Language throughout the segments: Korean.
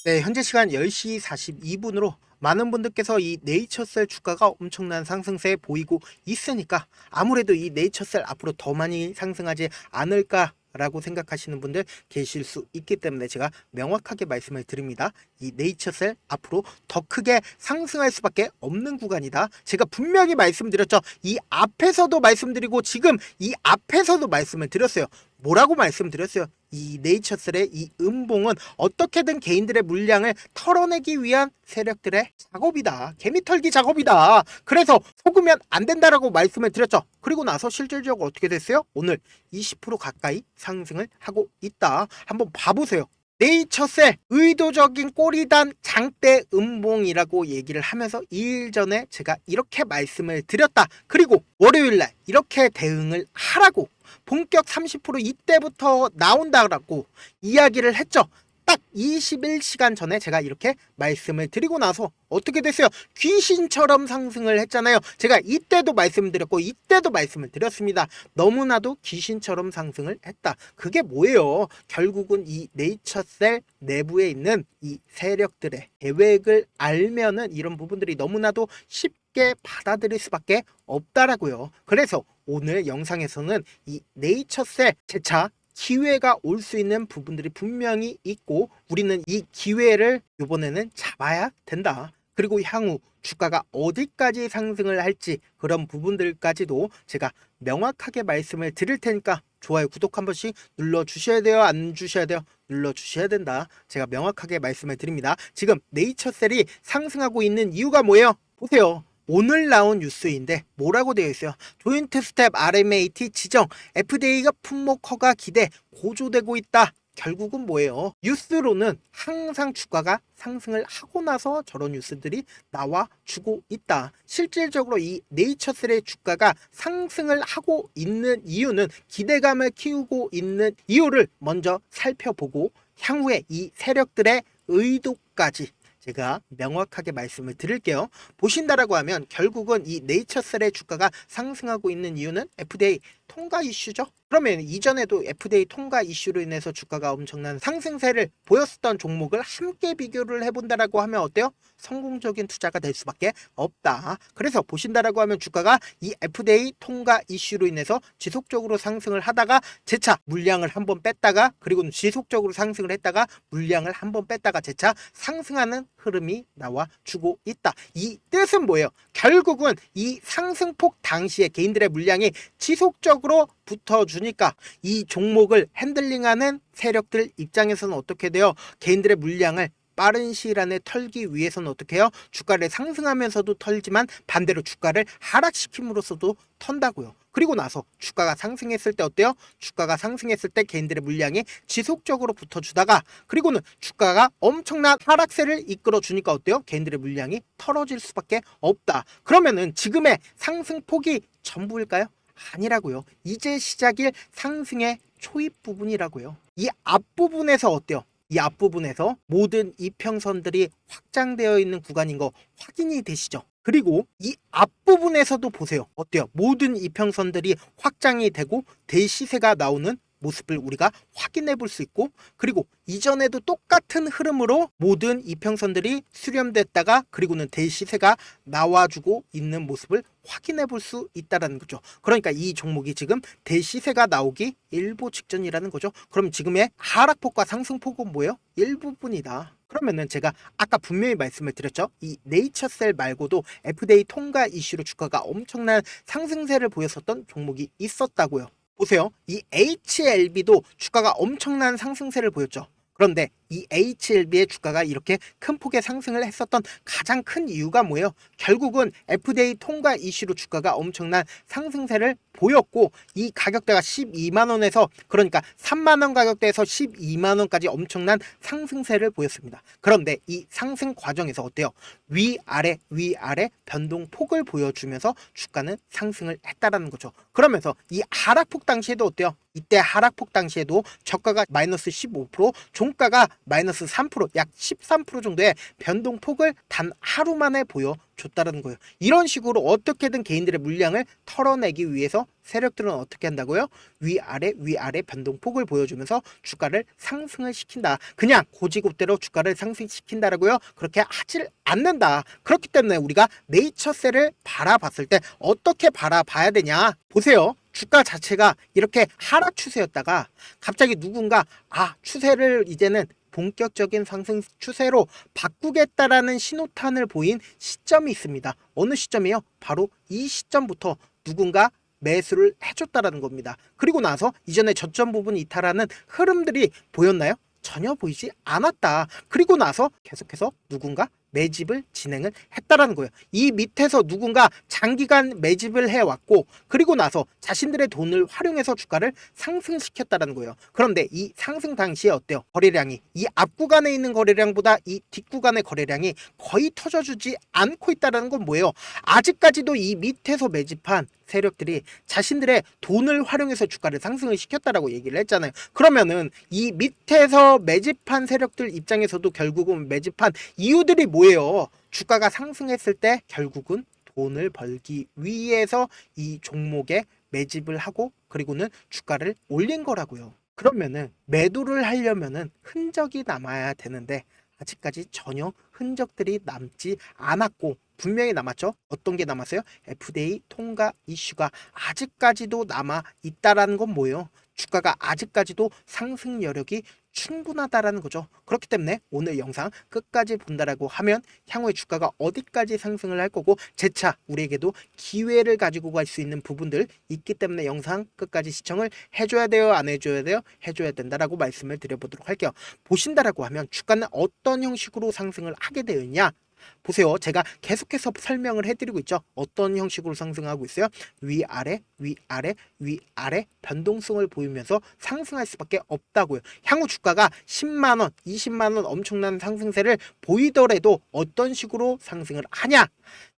네, 현재 시간 10시 42분으로 많은 분들께서 이 네이처셀 주가가 엄청난 상승세 보이고 있으니까 아무래도 이 네이처셀 앞으로 더 많이 상승하지 않을까라고 생각하시는 분들 계실 수 있기 때문에 제가 명확하게 말씀을 드립니다. 이 네이처셀 앞으로 더 크게 상승할 수밖에 없는 구간이다. 제가 분명히 말씀드렸죠. 이 앞에서도 말씀드리고 지금 이 앞에서도 말씀을 드렸어요. 뭐라고 말씀드렸어요? 이 네이처셀의 이 음봉은 어떻게든 개인들의 물량을 털어내기 위한 세력들의 작업이다. 개미털기 작업이다. 그래서 속으면 안 된다라고 말씀을 드렸죠. 그리고 나서 실질적으로 어떻게 됐어요? 오늘 20% 가까이 상승을 하고 있다. 한번 봐보세요. 네이처셀 의도적인 꼬리단 장대 음봉이라고 얘기를 하면서 2일 전에 제가 이렇게 말씀을 드렸다. 그리고 월요일날 이렇게 대응을 하라고 본격 30% 이때부터 나온다라고 이야기를 했죠. 딱 21시간 전에 제가 이렇게 말씀을 드리고 나서 어떻게 됐어요? 귀신처럼 상승을 했잖아요. 제가 이때도 말씀드렸고 이때도 말씀을 드렸습니다. 너무나도 귀신처럼 상승을 했다. 그게 뭐예요? 결국은 이 네이처셀 내부에 있는 이 세력들의 계획을 알면은 이런 부분들이 너무나도 쉽게 받아들일 수밖에 없다라고요. 그래서 오늘 영상에서는 이 네이처셀 재차 기회가 올 수 있는 부분들이 분명히 있고 우리는 이 기회를 이번에는 잡아야 된다. 그리고 향후 주가가 어디까지 상승을 할지 그런 부분들까지도 제가 명확하게 말씀을 드릴 테니까 좋아요, 구독 한 번씩 눌러주셔야 돼요? 안 주셔야 돼요? 눌러주셔야 된다. 제가 명확하게 말씀을 드립니다. 지금 네이처셀이 상승하고 있는 이유가 뭐예요? 보세요. 오늘 나온 뉴스인데 뭐라고 되어 있어요? 조인트 스텝 RMAT 지정 FDA가 품목 허가 기대 고조되고 있다. 결국은 뭐예요? 뉴스로는 항상 주가가 상승을 하고 나서 저런 뉴스들이 나와주고 있다. 실질적으로 이 네이처셀의 주가가 상승을 하고 있는 이유는 기대감을 키우고 있는 이유를 먼저 살펴보고 향후에 이 세력들의 의도까지 제가 명확하게 말씀을 드릴게요. 보신다라고 하면 결국은 이 네이처셀의 주가가 상승하고 있는 이유는 FDA 통과 이슈죠. 그러면 이전에도 FDA 통과 이슈로 인해서 주가가 엄청난 상승세를 보였었던 종목을 함께 비교를 해본다라고 하면 어때요? 성공적인 투자가 될 수밖에 없다. 그래서 보신다라고 하면 주가가 이 FDA 통과 이슈로 인해서 지속적으로 상승을 하다가 재차 물량을 한번 뺐다가 그리고 지속적으로 상승을 했다가 물량을 한번 뺐다가 재차 상승하는 흐름이 나와주고 있다. 이 뜻은 뭐예요? 결국은 이 상승폭 당시에 개인들의 물량이 지속적으로 붙어주니까 이 종목을 핸들링하는 세력들 입장에서는 어떻게 돼요? 개인들의 물량을 빠른 시일 안에 털기 위해서는 어떻게 해요? 주가를 상승하면서도 털지만 반대로 주가를 하락시킴으로써도 턴다고요. 그리고 나서 주가가 상승했을 때 어때요? 주가가 상승했을 때 개인들의 물량이 지속적으로 붙어주다가 그리고는 주가가 엄청난 하락세를 이끌어주니까 어때요? 개인들의 물량이 털어질 수밖에 없다. 그러면은 지금의 상승폭이 전부일까요? 아니라고요. 이제 시작일 상승의 초입 부분이라고요. 이 앞부분에서 어때요? 이 앞부분에서 모든 이평선들이 확장되어 있는 구간인 거 확인이 되시죠? 그리고 이 앞부분에서도 보세요. 어때요? 모든 이평선들이 확장이 되고 대시세가 나오는 모습을 우리가 확인해 볼 수 있고 그리고 이전에도 똑같은 흐름으로 모든 이평선들이 수렴됐다가 그리고는 대시세가 나와주고 있는 모습을 확인해 볼 수 있다는 거죠. 그러니까 이 종목이 지금 대시세가 나오기 일보 직전이라는 거죠. 그럼 지금의 하락폭과 상승폭은 뭐예요? 일부분이다. 그러면은 제가 아까 분명히 말씀을 드렸죠. 이 네이처셀 말고도 FDA 통과 이슈로 주가가 엄청난 상승세를 보였었던 종목이 있었다고요. 보세요. 이 HLB도 주가가 엄청난 상승세를 보였죠. 그런데 이 HLB의 주가가 이렇게 큰 폭의 상승을 했었던 가장 큰 이유가 뭐예요? 결국은 FDA 통과 이슈로 주가가 엄청난 상승세를 보였고 이 가격대가 12만원에서 그러니까 3만원 가격대에서 12만원까지 엄청난 상승세를 보였습니다. 그런데 이 상승 과정에서 어때요? 위아래 위아래 변동폭을 보여주면서 주가는 상승을 했다라는 거죠. 그러면서 이 하락폭 당시에도 어때요? 이때 하락폭 당시에도 저가가 마이너스 15%, 종가가 마이너스 3%, 약 13% 정도의 변동폭을 단 하루 만에 보여줬다는 거예요. 이런 식으로 어떻게든 개인들의 물량을 털어내기 위해서 세력들은 어떻게 한다고요? 위아래 변동폭을 보여주면서 주가를 상승을 시킨다. 그냥 고지급대로 주가를 상승시킨다라고요? 그렇게 하질 않는다. 그렇기 때문에 우리가 네이처셀을 바라봤을 때 어떻게 바라봐야 되냐? 보세요. 주가 자체가 이렇게 하락 추세였다가 갑자기 누군가 추세를 이제는 본격적인 상승 추세로 바꾸겠다라는 신호탄을 보인 시점이 있습니다. 어느 시점이요? 바로 이 시점부터 누군가 매수를 해줬다라는 겁니다. 그리고 나서 이전에 저점 부분 이탈하는 흐름들이 보였나요? 전혀 보이지 않았다. 그리고 나서 계속해서 누군가 매집을 진행을 했다라는 거예요. 이 밑에서 누군가 장기간 매집을 해왔고 그리고 나서 자신들의 돈을 활용해서 주가를 상승시켰다라는 거예요. 그런데 이 상승 당시에 어때요? 거래량이 이 앞구간에 있는 거래량보다 이 뒷구간의 거래량이 거의 터져주지 않고 있다는 건 뭐예요? 아직까지도 이 밑에서 매집한 세력들이 자신들의 돈을 활용해서 주가를 상승을 시켰다라고 얘기를 했잖아요. 그러면은 이 밑에서 매집한 세력들 입장에서도 결국은 매집한 이유들이 뭐예요? 주가가 상승했을 때 결국은 돈을 벌기 위해서 이 종목에 매집을 하고 그리고는 주가를 올린 거라고요. 그러면은 매도를 하려면은 흔적이 남아야 되는데 아직까지 전혀 흔적들이 남지 않았고 분명히 남았죠. 어떤 게 남았어요? FDA 통과 이슈가 아직까지도 남아 있다라는 건 뭐예요? 주가가 아직까지도 상승 여력이 충분하다라는 거죠. 그렇기 때문에 오늘 영상 끝까지 본다라고 하면 향후에 주가가 어디까지 상승을 할 거고 재차 우리에게도 기회를 가지고 갈 수 있는 부분들 있기 때문에 영상 끝까지 시청을 해줘야 돼요? 안 해줘야 돼요? 해줘야 된다라고 말씀을 드려보도록 할게요. 보신다라고 하면 주가는 어떤 형식으로 상승을 하게 되었냐? 보세요. 제가 계속해서 설명을 해드리고 있죠. 어떤 형식으로 상승하고 있어요? 위아래 변동성을 보이면서 상승할 수밖에 없다고요. 향후 주가가 10만원, 20만원 엄청난 상승세를 보이더라도 어떤 식으로 상승을 하냐?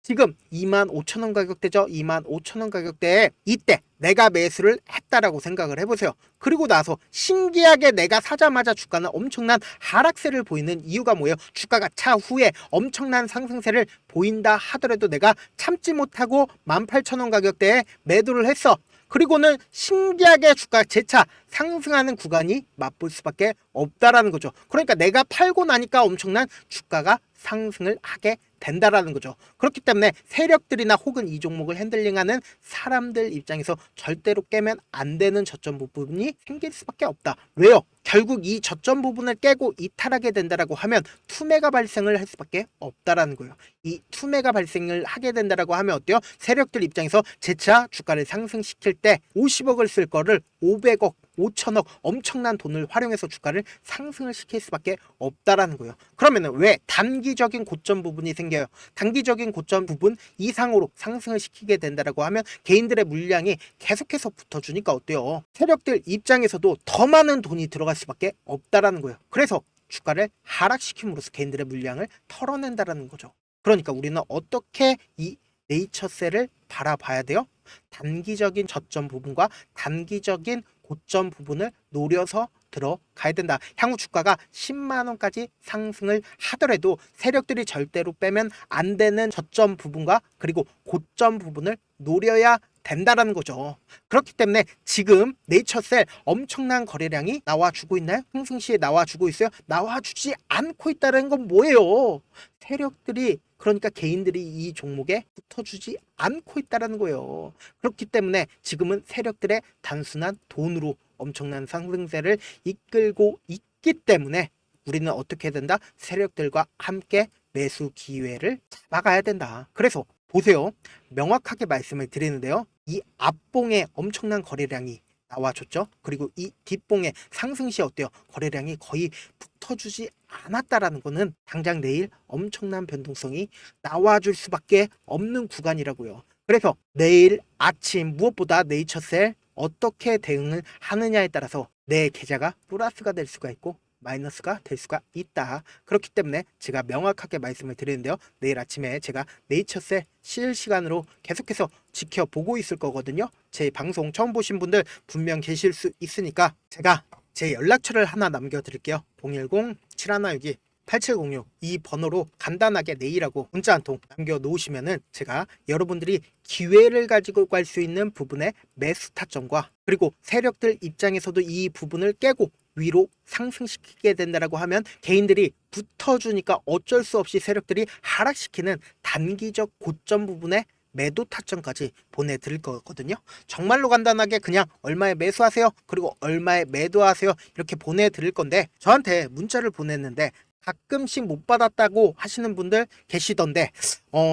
지금 25,000원 가격대죠. 25,000원 가격대에 이때 내가 매수를 했다라고 생각을 해보세요. 그리고 나서 신기하게 내가 사자마자 주가는 엄청난 하락세를 보이는 이유가 뭐예요? 주가가 차후에 엄청난 상승세를 보인다 하더라도 내가 참지 못하고 18,000원 가격대에 매도를 했어. 그리고는 신기하게 주가 재차 상승하는 구간이 맛볼 수밖에 없다라는 거죠. 그러니까 내가 팔고 나니까 엄청난 주가가 상승을 하게 된다라는 거죠. 그렇기 때문에 세력들이나 혹은 이 종목을 핸들링하는 사람들 입장에서 절대로 깨면 안 되는 저점 부분이 생길 수밖에 없다. 왜요? 결국 이 저점 부분을 깨고 이탈하게 된다라고 하면 투매가 발생을 할 수밖에 없다라는 거예요. 이 투매가 발생을 하게 된다라고 하면 어때요? 세력들 입장에서 재차 주가를 상승시킬 때 50억을 쓸 거를 500억 5천억 엄청난 돈을 활용해서 주가를 상승을 시킬 수밖에 없다라는 거예요. 그러면은 왜 단기적인 고점 부분이 생겨요? 단기적인 고점 부분 이상으로 상승을 시키게 된다라고 하면 개인들의 물량이 계속해서 붙어주니까 어때요? 세력들 입장에서도 더 많은 돈이 들어갈 수밖에 없다라는 거예요. 그래서 주가를 하락시킴으로써 개인들의 물량을 털어낸다라는 거죠. 그러니까 우리는 어떻게 이 네이처셀을 바라봐야 돼요? 단기적인 저점 부분과 단기적인 고점 부분을 노려서 들어가야 된다. 향후 주가가 10만원까지 상승을 하더라도 세력들이 절대로 빼면 안 되는 저점 부분과 그리고 고점 부분을 노려야 된다라는 거죠. 그렇기 때문에 지금 네이처셀 엄청난 거래량이 나와주고 있나요? 상승 시에 나와주고 있어요? 나와주지 않고 있다는 건 뭐예요? 세력들이 그러니까 개인들이 이 종목에 붙어주지 않고 있다는 거예요. 그렇기 때문에 지금은 세력들의 단순한 돈으로 엄청난 상승세를 이끌고 있기 때문에 우리는 어떻게 된다? 세력들과 함께 매수 기회를 잡아가야 된다. 그래서 보세요. 명확하게 말씀을 드리는데요. 이 앞봉에 엄청난 거래량이 나와줬죠. 그리고 이 뒷봉에 상승 시 어때요? 거래량이 거의 붙어주지 않았다라는 거는 당장 내일 엄청난 변동성이 나와줄 수밖에 없는 구간이라고요. 그래서 내일 아침 무엇보다 네이처셀 어떻게 대응을 하느냐에 따라서 내 계좌가 플러스가 될 수가 있고 마이너스가 될 수가 있다. 그렇기 때문에 제가 명확하게 말씀을 드리는데요. 내일 아침에 제가 네이처셀 실시간으로 계속해서 지켜보고 있을 거거든요. 제 방송 처음 보신 분들 분명 계실 수 있으니까 제가 제 연락처를 하나 남겨드릴게요. 010 7162 8706 이 번호로 간단하게 네이라고 문자 한 통 남겨놓으시면은 제가 여러분들이 기회를 가지고 갈 수 있는 부분의 매수 타점과 그리고 세력들 입장에서도 이 부분을 깨고 위로 상승시키게 된다라고 하면 개인들이 붙어주니까 어쩔 수 없이 세력들이 하락시키는 단기적 고점 부분에 매도 타점까지 보내드릴 거거든요. 정말로 간단하게 그냥 얼마에 매수하세요, 그리고 얼마에 매도하세요, 이렇게 보내드릴 건데, 저한테 문자를 보냈는데 가끔씩 못 받았다고 하시는 분들 계시던데,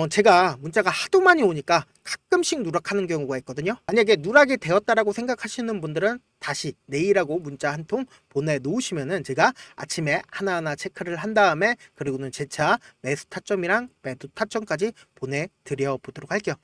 제가 문자가 하도 많이 오니까 가끔씩 누락하는 경우가 있거든요. 만약에 누락이 되었다라고 생각하시는 분들은 다시 내일하고 문자 한 통 보내놓으시면은 제가 아침에 하나하나 체크를 한 다음에 그리고는 재차 매수 타점이랑 매도 타점까지 보내드려 보도록 할게요.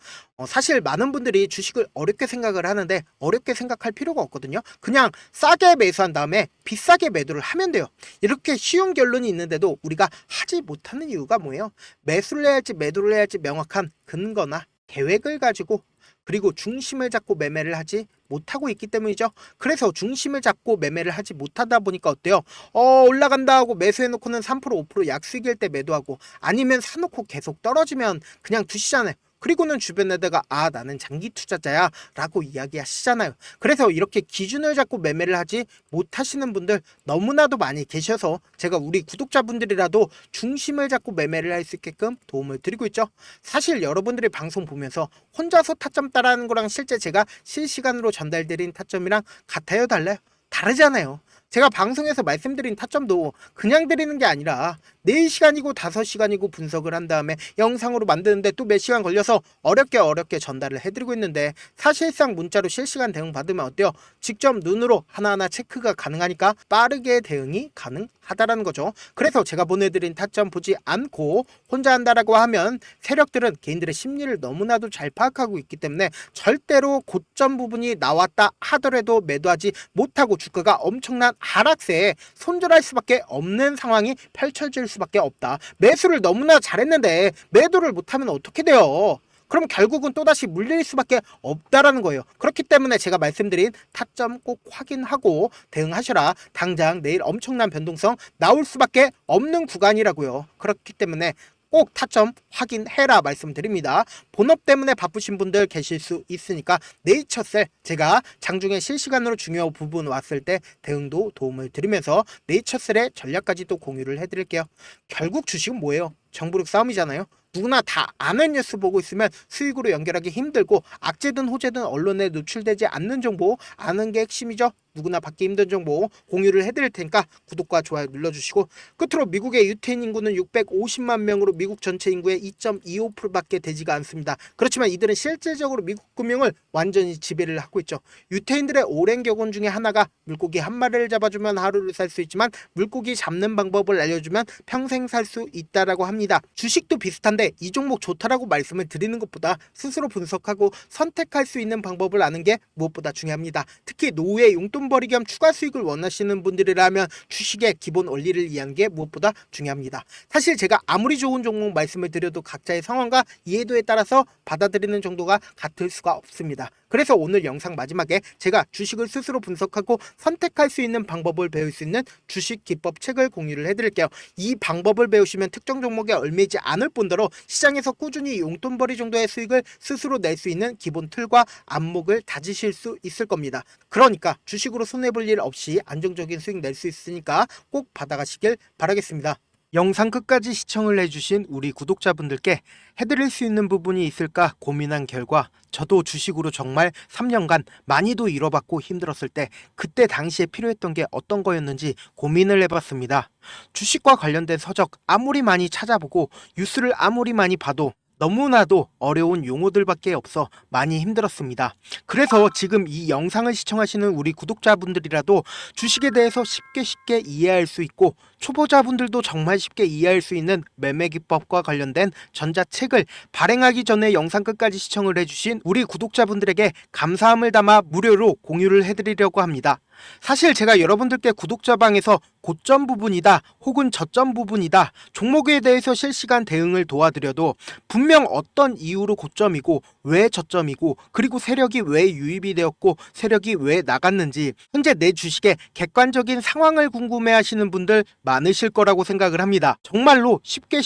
사실 많은 분들이 주식을 어렵게 생각을 하는데 어렵게 생각할 필요가 없거든요. 그냥 싸게 매수한 다음에 비싸게 매도를 하면 돼요. 이렇게 쉬운 결론이 있는데도 우리가 하지 못하는 이유가 뭐예요? 매수를 해야 할지 매도를 해야 할지 명확한 근거나 계획을 가지고 그리고 중심을 잡고 매매를 하지 못하고 있기 때문이죠. 그래서 중심을 잡고 매매를 하지 못하다 보니까 어때요? 올라간다 하고 매수해놓고는 3% 5% 약수익일 때 매도하고, 아니면 사놓고 계속 떨어지면 그냥 두시잖아요. 그리고는 주변에다가 나는 장기 투자자야 라고 이야기하시잖아요. 그래서 이렇게 기준을 잡고 매매를 하지 못하시는 분들 너무나도 많이 계셔서 제가 우리 구독자분들이라도 중심을 잡고 매매를 할 수 있게끔 도움을 드리고 있죠. 사실 여러분들이 방송 보면서 혼자서 타점 따라하는 거랑 실제 제가 실시간으로 전달드린 타점이랑 같아요, 달라요? 다르잖아요. 제가 방송에서 말씀드린 타점도 그냥 드리는 게 아니라 4시간이고 5시간이고 분석을 한 다음에 영상으로 만드는데 또 몇 시간 걸려서 어렵게 전달을 해드리고 있는데, 사실상 문자로 실시간 대응 받으면 어때요? 직접 눈으로 하나하나 체크가 가능하니까 빠르게 대응이 가능하다라는 거죠. 그래서 제가 보내드린 타점 보지 않고 혼자 한다라고 하면 세력들은 개인들의 심리를 너무나도 잘 파악하고 있기 때문에 절대로 고점 부분이 나왔다 하더라도 매도하지 못하고 주가가 엄청난 하락세에 손절할 수밖에 없는 상황이 펼쳐질 수밖에 없다. 매수를 너무나 잘했는데 매도를 못하면 어떻게 돼요? 그럼 결국은 또다시 물릴 수밖에 없다라는 거예요. 그렇기 때문에 제가 말씀드린 타점 꼭 확인하고 대응하셔라. 당장 내일 엄청난 변동성 나올 수밖에 없는 구간이라고요. 그렇기 때문에 꼭 타점 확인해라 말씀드립니다. 본업 때문에 바쁘신 분들 계실 수 있으니까 네이처셀 제가 장중에 실시간으로 중요 부분 왔을 때 대응도 도움을 드리면서 네이처셀의 전략까지 또 공유를 해드릴게요. 결국 주식은 뭐예요? 정부력 싸움이잖아요. 누구나 다 아는 뉴스 보고 있으면 수익으로 연결하기 힘들고, 악재든 호재든 언론에 노출되지 않는 정보 아는 게 핵심이죠. 누구나 받기 힘든 정보 공유를 해드릴 테니까 구독과 좋아요 눌러주시고, 끝으로 미국의 유태인 인구는 650만 명으로 미국 전체 인구의 2.25%밖에 되지가 않습니다. 그렇지만 이들은 실질적으로 미국 금융을 완전히 지배를 하고 있죠. 유태인들의 오랜 격언 중에 하나가 물고기 한 마리를 잡아주면 하루를 살 수 있지만 물고기 잡는 방법을 알려주면 평생 살 수 있다라고 합니다. 주식도 비슷한데 이 종목 좋다라고 말씀을 드리는 것보다 스스로 분석하고 선택할 수 있는 방법을 아는 게 무엇보다 중요합니다. 특히 노후에 용돈벌이 겸 추가 수익을 원하시는 분들이라면 주식의 기본 원리를 이해하는 게 무엇보다 중요합니다. 사실 제가 아무리 좋은 종목 말씀을 드려도 각자의 상황과 이해도에 따라서 받아들이는 정도가 같을 수가 없습니다. 그래서 오늘 영상 마지막에 제가 주식을 스스로 분석하고 선택할 수 있는 방법을 배울 수 있는 주식 기법 책을 공유를 해드릴게요. 이 방법을 배우시면 특정 종목에 얽매이지 않을 뿐더러 시장에서 꾸준히 용돈벌이 정도의 수익을 스스로 낼 수 있는 기본 틀과 안목을 다지실 수 있을 겁니다. 그러니까 주식으로 손해볼 일 없이 안정적인 수익 낼 수 있으니까 꼭 받아가시길 바라겠습니다. 영상 끝까지 시청을 해주신 우리 구독자분들께 해드릴 수 있는 부분이 있을까 고민한 결과, 저도 주식으로 정말 3년간 많이도 잃어봤고 힘들었을 때 그때 당시에 필요했던 게 어떤 거였는지 고민을 해봤습니다. 주식과 관련된 서적 아무리 많이 찾아보고 뉴스를 아무리 많이 봐도 너무나도 어려운 용어들밖에 없어 많이 힘들었습니다. 그래서 지금 이 영상을 시청하시는 우리 구독자분들이라도 주식에 대해서 쉽게 이해할 수 있고, 초보자분들도 정말 쉽게 이해할 수 있는 매매 기법과 관련된 전자책을 발행하기 전에 영상 끝까지 시청을 해주신 우리 구독자분들에게 감사함을 담아 무료로 공유를 해드리려고 합니다. 사실 제가 여러분들께 구독자방에서 고점 부분이다 혹은 저점 부분이다 종목에 대해서 실시간 대응을 도와드려도 분명 어떤 이유로 고점이고 왜 저점이고 그리고 세력이 왜 유입이 되었고 세력이 왜 나갔는지 현재 내 주식의 객관적인 상황을 궁금해하시는 분들 많으실 거라고 생각을 합니다. 정말로 쉽게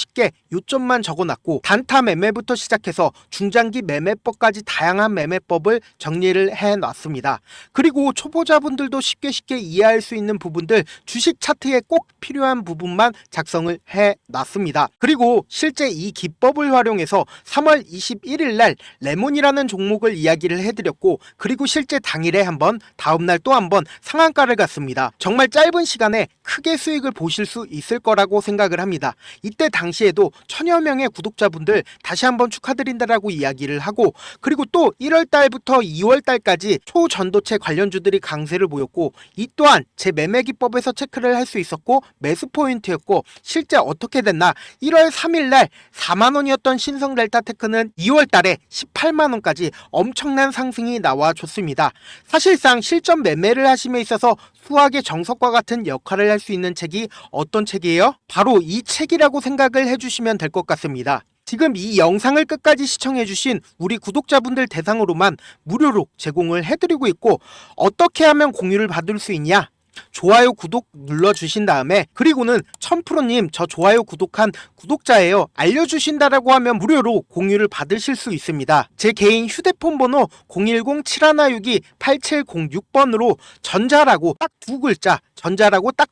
요점만 적어놨고 단타 매매부터 시작해서 중장기 매매법까지 다양한 매매법을 정리를 해놨습니다. 그리고 초보자분들도 쉽게 이해할 수 있는 부분들 주식 차트에 꼭 필요한 부분만 작성을 해놨습니다. 그리고 실제 이 기법을 활용해서 3월 21일 날 레몬이라는 종목을 이야기를 해드렸고 그리고 실제 당일에 한번 다음날 또 한번 상한가를 갔습니다. 정말 짧은 시간에 크게 수익을 보실 수 있을 거라고 생각을 합니다. 이때 당시에도 1000여 명의 구독자분들 다시 한번 축하드린다라고 이야기를 하고 그리고 또 1월 달부터 2월 달까지 초전도체 관련주들이 강세를 보였고 이 또한 제 매매 기법에서 체크를 할 수 있었고 매수 포인트였고 실제 어떻게 됐나 1월 3일 날 4만원이었던 신성 델타테크는 2월 달에 18만원까지 엄청난 상승이 나와줬습니다. 사실상 실전 매매를 하심에 있어서 수학의 정석과 같은 역할을 할 수 있는 책이 어떤 책이에요? 바로 이 책이라고 생각을 해주시면 될 것 같습니다. 지금 이 영상을 끝까지 시청해주신 우리 구독자분들 대상으로만 무료로 제공을 해드리고 있고 어떻게 하면 공유를 받을 수 있냐? 좋아요 구독 눌러주신 다음에 그리고는 1000%님 저 좋아요 구독한 구독자예요 알려주신다라고 하면 무료로 공유를 받으실 수 있습니다. 제 개인 휴대폰 번호 010-7162-8706번으로 전자라고 딱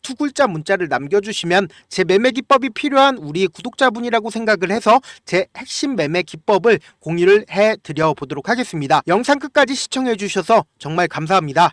두 글자 문자를 남겨주시면 제 매매 기법이 필요한 우리 구독자분이라고 생각을 해서 제 핵심 매매 기법을 공유를 해드려 보도록 하겠습니다. 영상 끝까지 시청해 주셔서 정말 감사합니다.